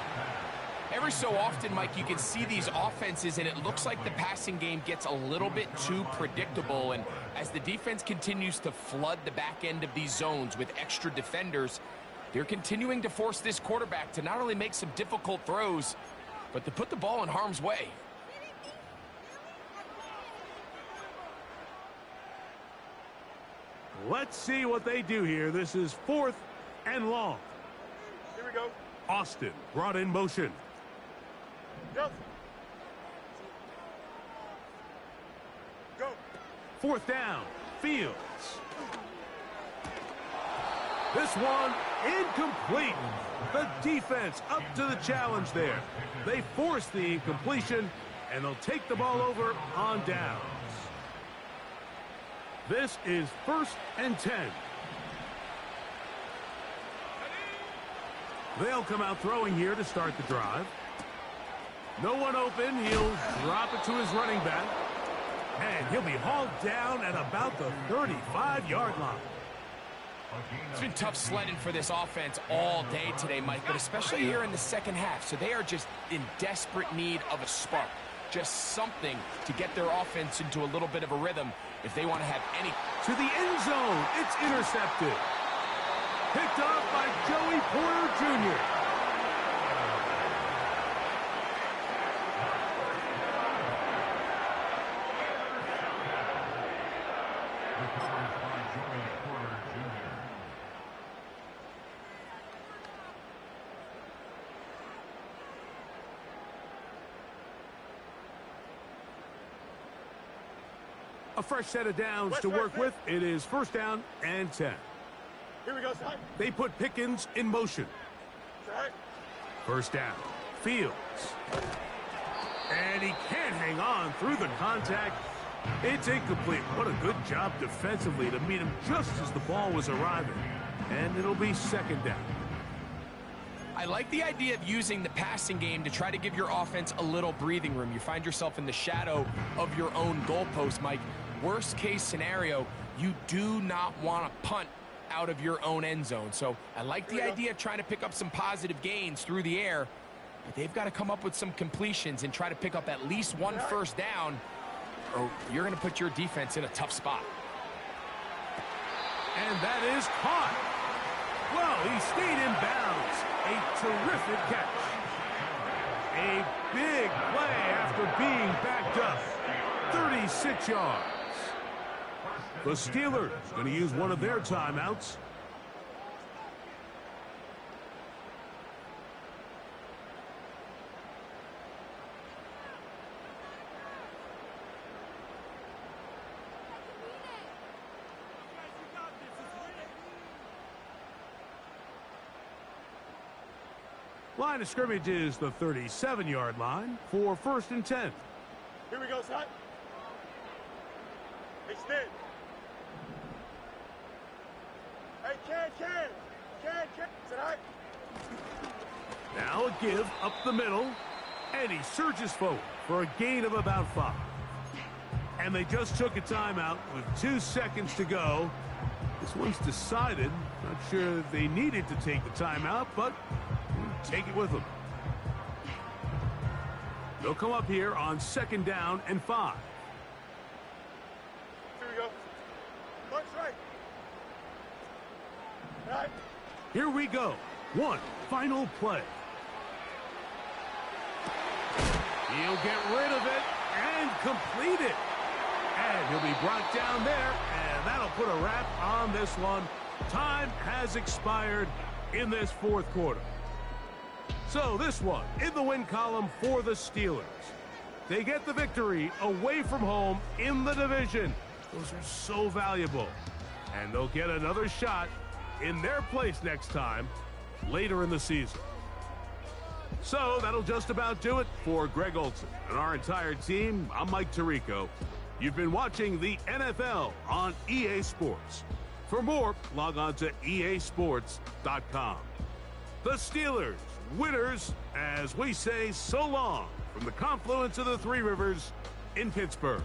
Every so often, Mike, you can see these offenses, and it looks like the passing game gets a little bit too predictable. And as the defense continues to flood the back end of these zones with extra defenders, they're continuing to force this quarterback to not only make some difficult throws, but to put the ball in harm's way. Let's see what they do here. This is fourth and long. Here we go. Austin brought in motion. Go. Go. Fourth down, Fields. This one incomplete. The defense up to the challenge there. They force the incompletion, and they'll take the ball over on downs. This is 1st and 10. They'll come out throwing here to start the drive. No one open. He'll drop it to his running back. And he'll be hauled down at about the 35-yard line. It's been tough sledding for this offense all day today, Mike, but especially here in the second half. So they are just in desperate need of a spark. Just something to get their offense into a little bit of a rhythm if they want to have any. To the end zone. It's intercepted. Picked off by Joey Porter Jr. A fresh set of downs to work with. It is 1st down and 10. Here we go, son. They put Pickens in motion. Right. 1st down. Fields. And he can't hang on through the contact. It's incomplete. What a good job defensively to meet him just as the ball was arriving. And it'll be 2nd down. I like the idea of using the passing game to try to give your offense a little breathing room. You find yourself in the shadow of your own goalpost, Mike. Worst case scenario, you do not want to punt out of your own end zone. So I like the idea of trying to pick up some positive gains through the air, but they've got to come up with some completions and try to pick up at least one 1st down, or you're going to put your defense in a tough spot. And that is caught. Well, he stayed in bounds. A terrific catch. A big play after being backed up. 36 yards. The Steelers going to use one of their timeouts. Line of scrimmage is the 37-yard line for 1st and 10. Here we go, son. Extend. Hey, can. Tonight. Now a give up the middle, and he surges forward for a gain of about 5. And they just took a timeout with 2 seconds to go. This one's decided. Not sure they needed to take the timeout, but take it with them. They'll come up here on 2nd down and 5. Here we go. March right. Right. Here we go. One final play. He'll get rid of it and complete it. And he'll be brought down there, and that'll put a wrap on this one. Time has expired in this 4th quarter. So this one in the win column for the Steelers. They get the victory away from home in the division. Those are so valuable. And they'll get another shot in their place next time later in the season. So that'll just about do it for Greg Olson and our entire team. I'm Mike Tirico. You've been watching the NFL on EA Sports. For more, log on to easports.com. The Steelers, winners, as we say so long from the confluence of the Three Rivers in Pittsburgh.